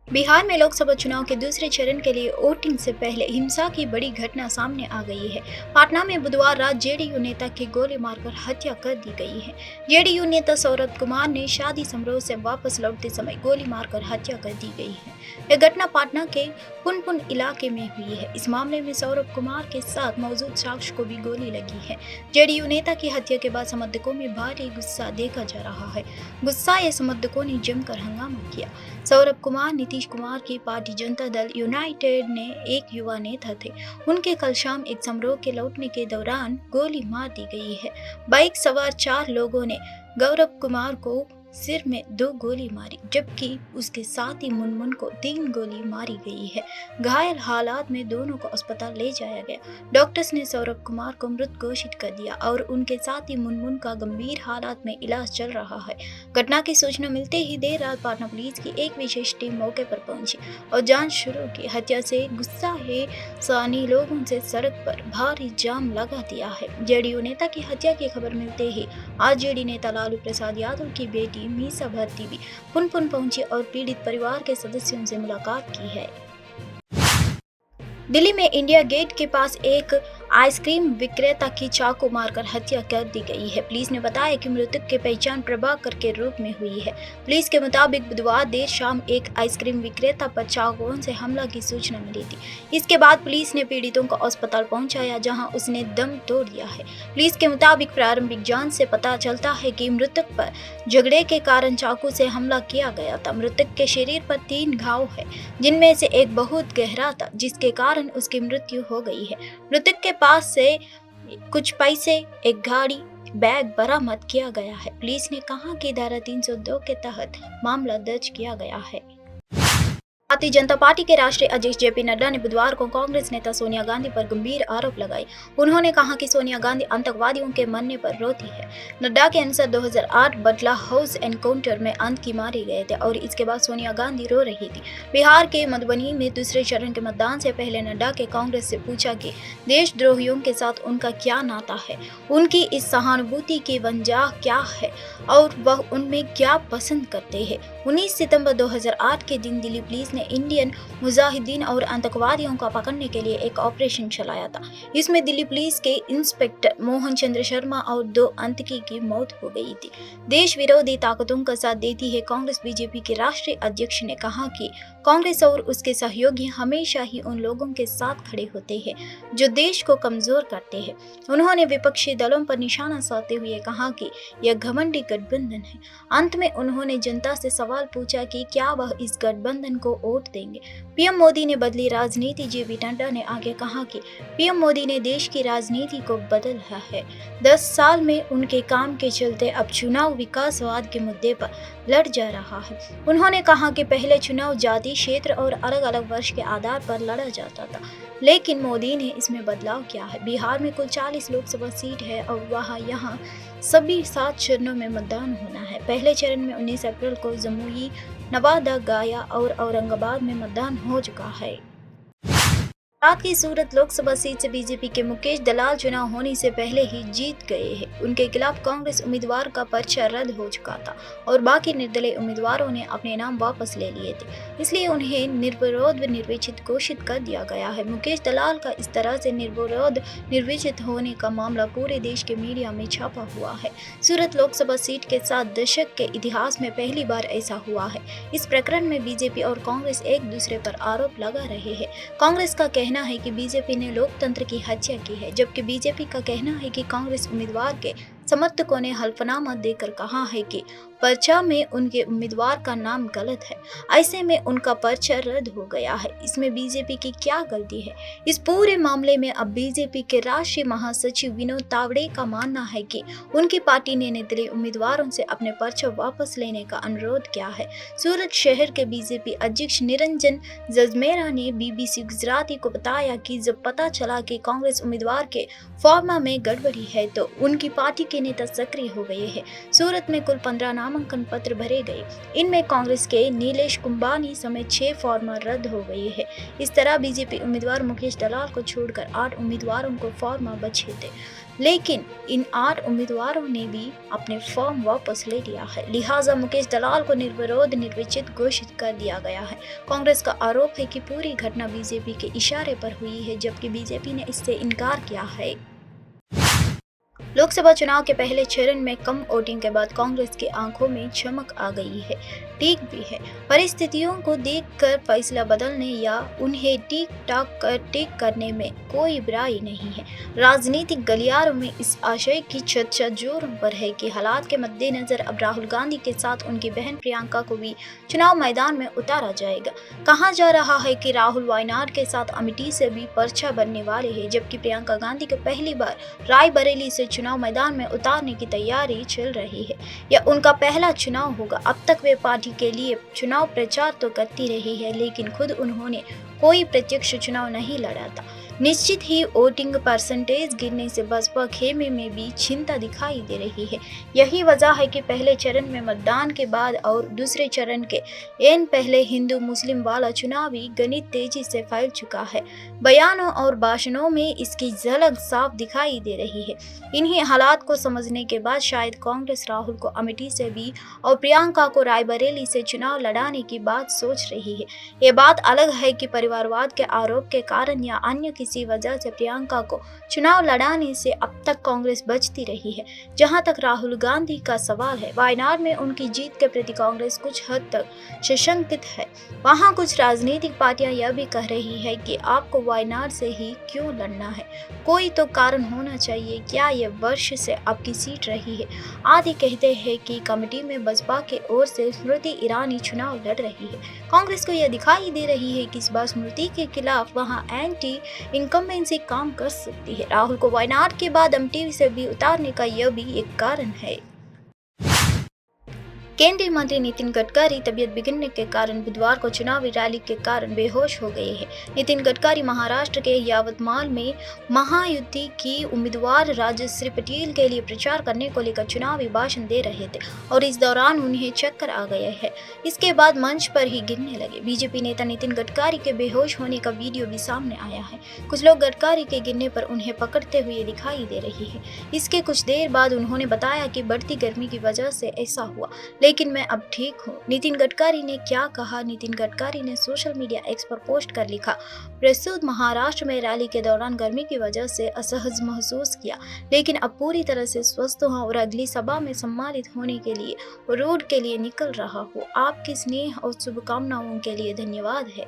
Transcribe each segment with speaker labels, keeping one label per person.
Speaker 1: बिहार में लोकसभा चुनाव के दूसरे चरण के लिए वोटिंग से पहले हिंसा की बड़ी घटना सामने आ गई है। पटना में बुधवार रात जेडीयू नेता की गोली मारकर हत्या कर दी गई है। जेडीयू नेता सौरभ कुमार ने शादी समारोह से वापस लौटते समय गोली मारकर हत्या कर दी गई है। यह घटना पटना के पुनपुन इलाके में हुई है। इस मामले में सौरभ कुमार के साथ मौजूद शख्स को भी गोली लगी है। जेडीयू नेता की हत्या के बाद समर्थकों में भारी गुस्सा देखा जा रहा है। गुस्साए समर्थकों ने जमकर हंगामा किया। सौरभ कुमार नीतीश कुमार की पार्टी जनता दल यूनाइटेड ने एक युवा नेता थे। उनके कल शाम एक समारोह के लौटने के दौरान गोली मार दी गई है। बाइक सवार 4 लोगों ने गौरव कुमार को सिर में 2 गोली मारी, जबकि उसके साथी मुनमुन को 3 गोली मारी गई है। घायल हालात में दोनों को अस्पताल ले जाया गया। डॉक्टर्स ने सौरभ कुमार को मृत घोषित कर दिया और उनके साथी मुनमुन का गंभीर हालात में इलाज चल रहा है। घटना की सूचना मिलते ही देर रात पटना पुलिस की एक विशेष टीम मौके पर पहुंची और जांच शुरू की। हत्या से गुस्साए स्थानीय लोगों से सड़क पर भारी जाम लगा दिया है। जेडीयू नेता की हत्या की खबर मिलते ही आज जेडी नेता लालू प्रसाद यादव की बेटी मीसा भारती भी पुनपुन पहुंची और पीड़ित परिवार के सदस्यों से मुलाकात की है। दिल्ली में इंडिया गेट के पास एक आइसक्रीम विक्रेता की चाकू मारकर हत्या कर दी गई है। पुलिस ने बताया कि मृतक की पहचान प्रभाकर के रूप में हुई है। पुलिस के मुताबिक बुधवार देर शाम एक आइसक्रीम विक्रेता पर चाकुओं से हमला की सूचना मिली थी। इसके बाद पुलिस ने पीड़ितों को अस्पताल पहुंचाया, जहां उसने दम तोड़ दिया है। पुलिस के मुताबिक प्रारंभिक जांच से पता चलता है कि मृतक पर झगड़े के कारण चाकू से हमला किया गया था। मृतक के शरीर पर 3 घाव है, जिनमें से एक बहुत गहरा था, जिसके कारण उसकी मृत्यु हो गई है। मृतक के पास से कुछ पैसे, एक गाड़ी, बैग बरामद किया गया है। पुलिस ने कहा कि धारा 302 के तहत मामला दर्ज किया गया है। भारतीय जनता पार्टी के राष्ट्रीय अध्यक्ष जेपी नड्डा ने बुधवार को कांग्रेस नेता सोनिया गांधी पर गंभीर आरोप लगाए। उन्होंने कहा कि सोनिया गांधी आतंकवादियों के मरने पर रोती है। नड्डा के अनुसार 2008 बटला हाउस एनकाउंटर में आतंकी मारे गए थे और इसके बाद सोनिया गांधी रो रही थी। बिहार के मधुबनी में दूसरे चरण के मतदान से पहले नड्डा के कांग्रेस से पूछा कि देशद्रोहियों के साथ उनका क्या नाता है, उनकी इस सहानुभूति की वजह क्या है और वह उनमें क्या पसंद करते हैं। 19 सितंबर 2008 के दिन दिल्ली पुलिस ने इंडियन मुजाहिदीन और आतंकवादियों को पकड़ने के लिए एक ऑपरेशन चलाया था। इसमें दिल्ली पुलिस के इंस्पेक्टर मोहन चंद्र शर्मा और 2 आतंकी की मौत हो गई थी। देश विरोधी ताकतों का साथ देती है कांग्रेस। बीजेपी के राष्ट्रीय अध्यक्ष ने कहा कि कांग्रेस और उसके सहयोगी हमेशा ही उन लोगों के साथ खड़े होते हैं जो देश को कमजोर करते हैं। उन्होंने विपक्षी दलों पर निशाना साधते हुए कहा कि यह घमंडी गठबंधन है। अंत में उन्होंने जनता से सवाल पूछा कि क्या वह इस गठबंधन को वोट देंगे। पीएम मोदी ने बदली राजनीति। जेपी नड्डा ने आगे कहा कि पीएम मोदी ने देश की राजनीति को बदला है। 10 साल में उनके काम के चलते अब चुनाव विकासवाद के मुद्दे पर लड़ जा रहा है। उन्होंने कहा कि पहले चुनाव जाति, क्षेत्र और अलग अलग वर्ष के आधार पर लड़ा जाता था, लेकिन मोदी ने इसमें बदलाव किया है। बिहार में कुल 40 लोकसभा सीट है और यहाँ सभी 7 चरणों में मतदान होना है। पहले चरण में 19 अप्रैल को जमुई, नवादा, गया और औरंगाबाद में मतदान हो चुका है। रात की सूरत लोकसभा सीट से बीजेपी के मुकेश दलाल चुनाव होने से पहले ही जीत गए हैं। उनके खिलाफ कांग्रेस उम्मीदवार का पर्चा रद्द हो चुका था और बाकी निर्दलीय उम्मीदवारों ने अपने नाम वापस ले लिए थे, इसलिए उन्हें निर्विरोध निर्विचित घोषित कर दिया गया है। मुकेश दलाल का इस तरह से निर्विरोध निर्विचित होने का मामला पूरे देश के मीडिया में छापा हुआ है। सूरत लोकसभा सीट के 7 दशक के इतिहास में पहली बार ऐसा हुआ है। इस प्रकरण में बीजेपी और कांग्रेस एक दूसरे पर आरोप लगा रहे हैं। कांग्रेस का कहना है कि बीजेपी ने लोकतंत्र की हत्या की है, जबकि बीजेपी का कहना है कि कांग्रेस उम्मीदवार के समर्थकों ने हल्फनामा देकर कहा है कि पर्चा में उनके उम्मीदवार का नाम गलत है, ऐसे में उनका पर्चा रद्द हो गया है। इसमें बीजेपी की क्या गलती है? इस पूरे मामले में अब बीजेपी के राष्ट्रीय महासचिव विनोद तावड़े का मानना है कि उनकी पार्टी ने निर्दलीय उम्मीदवारों से अपने पर्चा वापस लेने का अनुरोध किया है। सूरत शहर के बीजेपी अध्यक्ष निरंजन जजमेरा ने बीबीसी गुजराती को बताया कि जब पता चला कि कांग्रेस उम्मीदवार के फॉर्मा में गड़बड़ी है तो उनकी पार्टी के नेता सक्रिय हो गए हैं। सूरत में कुल 15 नाम नामांकन पत्र भरे गए। इनमें कांग्रेस के नीलेश कुंबानी समेत 6 फॉर्म रद्द हो गए हैं। इस तरह बीजेपी उम्मीदवार मुकेश दलाल को छोड़कर 8 उम्मीदवारों को फॉर्म बचे थे, लेकिन इन 8 उम्मीदवारों ने भी अपने फॉर्म वापस ले लिया है। लिहाजा मुकेश दलाल को निर्विरोध निर्विचित घोषित कर दिया गया है। कांग्रेस का आरोप है कि पूरी घटना बीजेपी के इशारे पर हुई है, जबकि बीजेपी ने इससे इनकार किया है। लोकसभा चुनाव के पहले चरण में कम वोटिंग के बाद कांग्रेस की आंखों में चमक आ गई है। ठीक भी है, परिस्थितियों को देखकर फैसला बदलने या उन्हें ठीक करने में कोई बुराई नहीं है। राजनीतिक गलियारों में इस आशय की चर्चा जोरों पर है कि हालात के मद्देनजर अब राहुल गांधी के साथ उनकी बहन प्रियंका को भी चुनाव मैदान में उतारा जाएगा। कहा जा रहा है कि राहुल वायनाड के साथ अमेठी से भी पर्चा बनने वाले हैं, जबकि प्रियंका गांधी को पहली बार रायबरेली से चुनाव मैदान में उतारने की तैयारी चल रही है। यह उनका पहला चुनाव होगा। अब तक वे पार्टी के लिए चुनाव प्रचार तो करती रही है, लेकिन खुद उन्होंने कोई प्रत्यक्ष चुनाव नहीं लड़ा था। निश्चित ही वोटिंग परसेंटेज गिरने से बसपा खेमे में भी चिंता दिखाई दे रही है। यही वजह है कि पहले चरण में मतदान के बाद और दूसरे चरण के पहले हिंदू मुस्लिम वाला चुनावी गणित तेजी से फैल चुका है। बयानों और भाषणों में इसकी झलक साफ दिखाई दे रही है। इन्हीं हालात को समझने के बाद शायद कांग्रेस राहुल को अमेठी से भी और प्रियंका को रायबरेली से चुनाव लड़ाने की बात सोच रही है। ये बात अलग है कि परिवारवाद के आरोप के कारण या अन्य किसी वजह से प्रियंका को चुनाव लड़ाने से अब तक कांग्रेस बचती रही है। जहां तक राहुल गांधी का सवाल है, वायनाड में उनकी जीत के प्रति कांग्रेस कुछ हद तक सशंकित है। वहां कुछ राजनीतिक पार्टियां यह भी कह रही है कि आपको वायनाड से ही क्यों लड़ना है, कोई तो कारण होना चाहिए। क्या यह वर्ष से आपकी सीट रही है? आदि कहते हैं कि कमेटी में बसपा के ओर से स्मृति ईरानी चुनाव लड़ रही है। कांग्रेस को यह दिखाई दे रही है कि इस बार स्मृति के खिलाफ वहां एंटी इनकम्बेंसी काम कर सकती है। राहुल को वायनाड के बाद अमेठी से भी उतारने का यह भी एक कारण है। केंद्रीय मंत्री नितिन गडकरी तबीयत बिगड़ने के कारण बुधवार को चुनावी रैली के कारण बेहोश हो गए हैं। नितिन गडकरी महाराष्ट्र के यावतमाल में महायुति की उम्मीदवार राजश्री पटेल के लिए प्रचार करने को लेकर चुनावी भाषण दे रहे थे और इस दौरान उन्हें चक्कर आ गए हैं। इसके बाद मंच पर ही गिरने लगे। बीजेपी नेता नितिन गडकरी के बेहोश होने का वीडियो भी सामने आया है। कुछ लोग गडकरी के गिरने पर उन्हें पकड़ते हुए दिखाई दे रहे हैं। इसके कुछ देर बाद उन्होंने बताया कि बढ़ती गर्मी की वजह से ऐसा हुआ, लेकिन मैं अब ठीक हूँ। नितिन गडकरी ने क्या कहा? नितिन गडकरी ने सोशल मीडिया एक्स पर पोस्ट कर लिखा, प्रस्तुत महाराष्ट्र में रैली के दौरान गर्मी की वजह से असहज महसूस किया, लेकिन अब पूरी तरह से स्वस्थ हूँ और अगली सभा में सम्मानित होने के लिए रोड के लिए निकल रहा हूँ। आपकी स्नेह और शुभकामनाओं के लिए धन्यवाद है।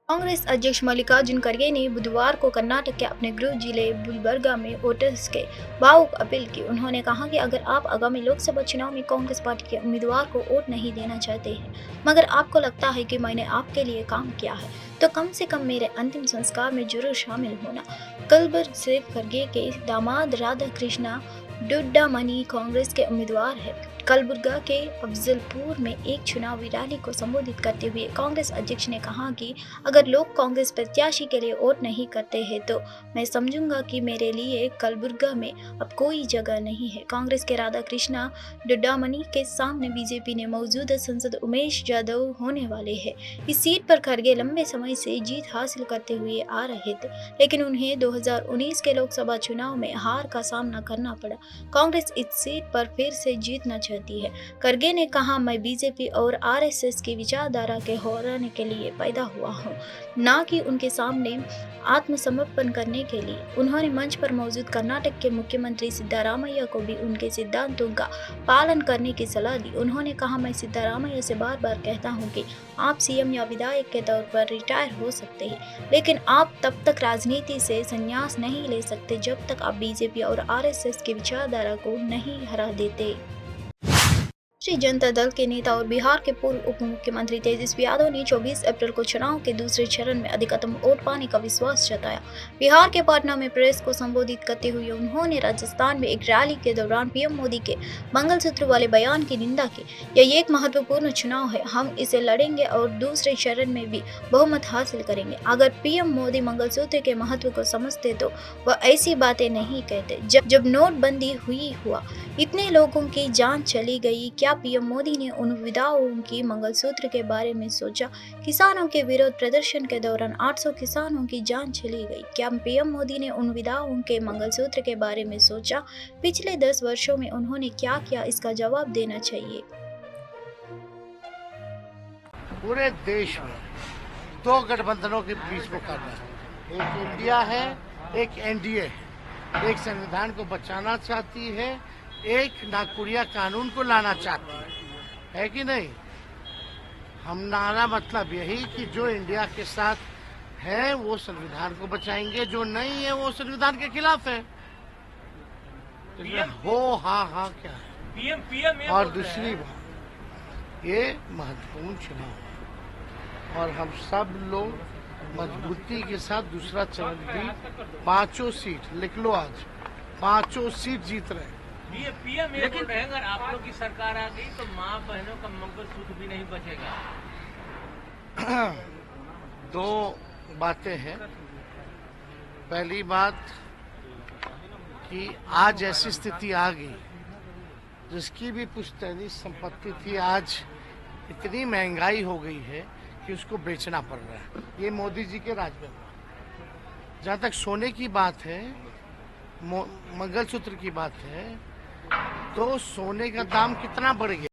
Speaker 1: कांग्रेस अध्यक्ष मल्लिकार्जुन खड़गे ने बुधवार को कर्नाटक के अपने गृह जिले गुलबर्गा में वोटर्स के भावुक अपील की। उन्होंने कहा कि अगर आप आगामी लोकसभा चुनाव में कांग्रेस पार्टी के उम्मीदवार को वोट नहीं देना चाहते हैं, मगर आपको लगता है कि मैंने आपके लिए काम किया है, तो कम से कम मेरे अंतिम संस्कार में जरूर शामिल होना। कलबुर्गी से खड़गे के दामाद राधा कृष्णा डुड्डामनी कांग्रेस के उम्मीदवार है। कलबुर्गा के अफजलपुर में एक चुनावी रैली को संबोधित करते हुए कांग्रेस अध्यक्ष ने कहा कि अगर लोग कांग्रेस प्रत्याशी के लिए वोट नहीं करते हैं तो मैं समझूंगा कि मेरे लिए कलबुर्गा में अब कोई जगह नहीं है। कांग्रेस के राधा कृष्णा डुड्डामनी के सामने बीजेपी ने मौजूदा सांसद उमेश यादव होने वाले हैं। इस सीट पर खड़गे लंबे समय से जीत हासिल करते हुए आ रहे थे, लेकिन उन्हें 2019 के लोकसभा चुनाव में हार का सामना करना पड़ा। कांग्रेस इस सीट पर फिर से जीतना चाहती है। खड़गे ने कहा, मैं बीजेपी और आरएसएस की विचारधारा के हराने के लिए पैदा हुआ हूँ, न कि उनके सामने आत्मसमर्पण करने के लिए। उन्होंने मंच पर मौजूद कर्नाटक के मुख्यमंत्री सिद्धारामैया को भी उनके सिद्धांतों का पालन करने की सलाह दी। उन्होंने कहा, मैं सिद्धारामैया से बार बार कहता हूँ कि आप सीएम या विधायक के तौर पर रिटायर हो सकते हैं, लेकिन आप तब तक राजनीति से संन्यास नहीं ले सकते जब तक आप बीजेपी और आरएसएस की विचारधारा को नहीं हरा देते। राष्ट्रीय जनता दल के नेता और बिहार के पूर्व उप मुख्यमंत्री तेजस्वी यादव ने 24 अप्रैल को चुनाव के दूसरे चरण में अधिकतम वोट पाने का विश्वास जताया। बिहार के पटना में प्रेस को संबोधित करते हुए उन्होंने राजस्थान में एक रैली के दौरान पीएम मोदी के मंगलसूत्र वाले बयान की निंदा की। यह एक महत्वपूर्ण चुनाव है, हम इसे लड़ेंगे और दूसरे चरण में भी बहुमत हासिल करेंगे। अगर पीएम मोदी मंगलसूत्र के महत्व को समझते तो वह ऐसी बातें नहीं कहते। जब नोटबंदी हुआ इतने लोगों की जान चली गई, क्या पीएम मोदी ने उन विधवाओं की मंगलसूत्र के बारे में सोचा? किसानों के विरोध प्रदर्शन के दौरान 800 किसानों की जान चली गई, क्या पीएम मोदी ने उन विधवाओं के मंगलसूत्र के बारे में सोचा? पिछले 10 वर्षों में उन्होंने क्या किया, इसका जवाब देना चाहिए।
Speaker 2: पूरे देश में 2 गठबंधनों के बीच मुकाबला है, एक इंडिया है, एक एनडीए है। एक संविधान को बचाना चाहती है, एक नागपुरिया कानून को लाना चाहती है कि नहीं? हमारा मतलब यही कि जो इंडिया के साथ है वो संविधान को बचाएंगे, जो नहीं है वो संविधान के खिलाफ है। हो हाँ क्या है? पीएम और दूसरी बात, ये महत्वपूर्ण चुनाव है और हम सब लोग मजबूती के साथ दूसरा चरण भी 5 सीट लिख लो, आज 5 सीट जीत रहे हैं।
Speaker 3: लेकिन अगर आप लोग की सरकार आ गई तो माँ बहनों का मंगलसूत्र भी नहीं बचेगा।
Speaker 2: 2 बातें हैं। पहली बात कि आज ऐसी स्थिति आ गई, जिसकी भी पुश्तैनी संपत्ति थी, आज इतनी महंगाई हो गई है कि उसको बेचना पड़ रहा है। ये मोदी जी के राज में हुआ। जहाँ तक सोने की बात है, मंगलसूत्र की बात है, तो सोने का दाम कितना बढ़ गया।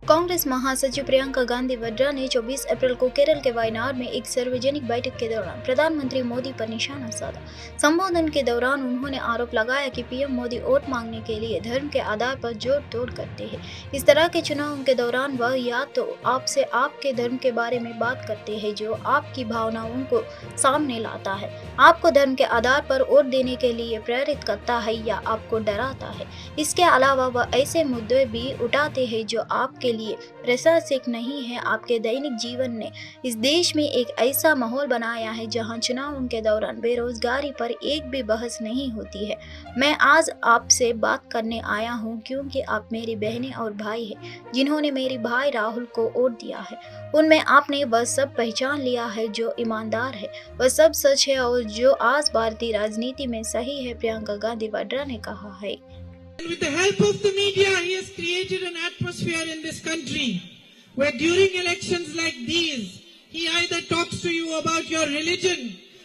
Speaker 1: कांग्रेस महासचिव प्रियंका गांधी वाड्रा ने 24 अप्रैल को केरल के वायनाड में एक सार्वजनिक बैठक के दौरान प्रधानमंत्री मोदी पर निशाना साधा। संबोधन के दौरान उन्होंने आरोप लगाया कि पीएम मोदी वोट मांगने के लिए धर्म के आधार पर जोड़ तोड़ करते हैं। इस तरह के चुनाव के दौरान वह या तो आपसे आपके धर्म के बारे में बात करते हैं, जो आपकी भावनाओं को सामने लाता है, आपको धर्म के आधार पर वोट देने के लिए प्रेरित करता है, या आपको डराता है। इसके अलावा वह ऐसे मुद्दे भी उठाते हैं जो आपके लिए प्रासंगिक नहीं है। आपके दैनिक जीवन ने इस देश में एक ऐसा माहौल बनाया है जहां चुनावों के दौरान बेरोजगारी पर एक भी बहस नहीं होती है। मैं आज आपसे बात करने आया हूं क्योंकि आप मेरी बहनें और भाई हैं, जिन्होंने मेरे भाई राहुल को वोट दिया है। उनमें आपने वह सब पहचान लिया है जो ईमानदार है, वह सब सच है और जो आज भारतीय राजनीति में सही है, प्रियंका गांधी वाड्रा ने कहा है।
Speaker 4: With the help of the media, he has created an atmosphere in this country where during elections like these, he either talks to you about your religion,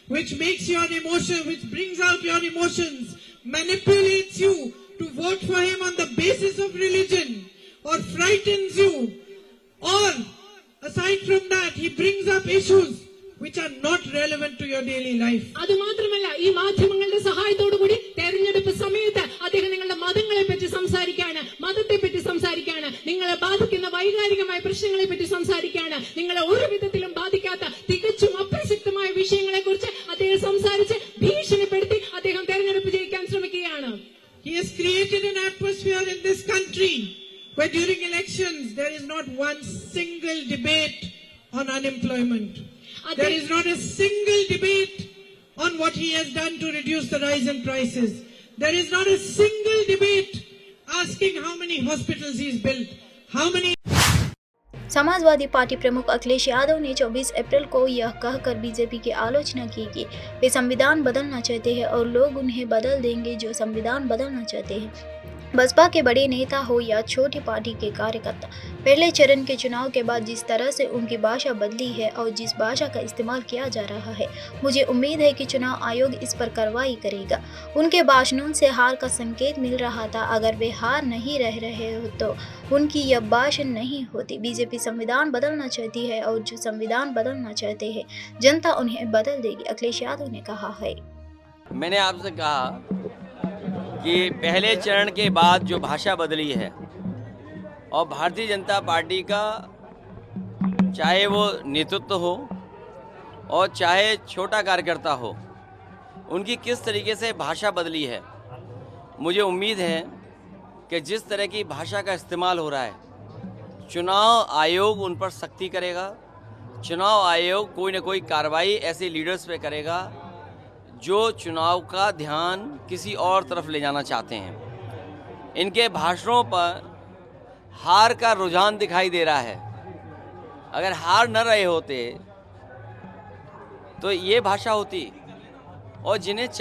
Speaker 4: which makes your emotion, which brings out your emotions, manipulates you to vote for him on the basis of religion, or frightens you, or aside from that, he brings up issues which are not relevant to your daily life.
Speaker 5: അത് മാത്രമല്ല, ഈ മാധ്യമങ്ങളുടെ സഹായത്തോടു കൂടി തെരഞ്ഞെടുപ്പ് സമയത്ത് അദ്ദേഹം നിങ്ങളുടെ മതങ്ങളെ പറ്റി സംസാരിക്കാണ്, മതത്തെ പറ്റി സംസാരിക്കാണ്, നിങ്ങളെ ബാധിക്കുന്ന വൈകാരികമായ പ്രശ്നങ്ങളെ പറ്റി സംസാരിക്കാണ്, നിങ്ങളെ ഒരു വിധത്തിലും ബാധിക്കാത്ത തികച്ചും അപ്രസക്തമായ വിഷയങ്ങളെ കുറിച്ച് അദ്ദേഹം സംസാരിച്ച് ഭീഷണിപ്പെടുത്തി അദ്ദേഹം തെരഞ്ഞെടുപ്പ് ജയിക്കാൻ ശ്രമിക്കുകയാണ്.
Speaker 4: He has created an atmosphere in this country where during elections there is not one single debate on unemployment. There is not a single debate on what he has done to reduce the rise in prices. There is not a single debate asking how many hospitals he's built, how many.
Speaker 1: Samajwadi party प्रमुख अखिलेश यादव ने 24 अप्रैल को यह कहकर BJP की आलोचना की कि वे संविधान बदलना चाहते हैं और लोग उन्हें बदल देंगे जो संविधान बदलना चाहते हैं। बसपा के बड़े नेता हो या छोटी पार्टी के कार्यकर्ता, पहले चरण के चुनाव के बाद जिस तरह से उनकी भाषा बदली है और जिस भाषा का इस्तेमाल किया जा रहा है, मुझे उम्मीद है कि चुनाव आयोग इस पर कार्रवाई करेगा। उनके भाषणों से हार का संकेत मिल रहा था। अगर वे हार नहीं रह रहे हो तो उनकी यह भाषण नहीं होती। बीजेपी संविधान बदलना चाहती है और जो संविधान बदलना चाहते हैं जनता उन्हें बदल देगी, अखिलेश यादव ने कहा है।
Speaker 6: मैंने आपसे कहा कि पहले चरण के बाद जो भाषा बदली है और भारतीय जनता पार्टी का चाहे वो नेतृत्व हो और चाहे छोटा कार्यकर्ता हो, उनकी किस तरीके से भाषा बदली है। मुझे उम्मीद है कि जिस तरह की भाषा का इस्तेमाल हो रहा है चुनाव आयोग उन पर सख्ती करेगा। चुनाव आयोग कोई ना कोई कार्रवाई ऐसे लीडर्स पे करेगा जो चुनाव का ध्यान किसी और तरफ ले जाना चाहते हैं। इनके भाषणों पर हार का रुझान दिखाई दे रहा है। अगर हार न रहे होते तो ये भाषा होती, और जिन्हें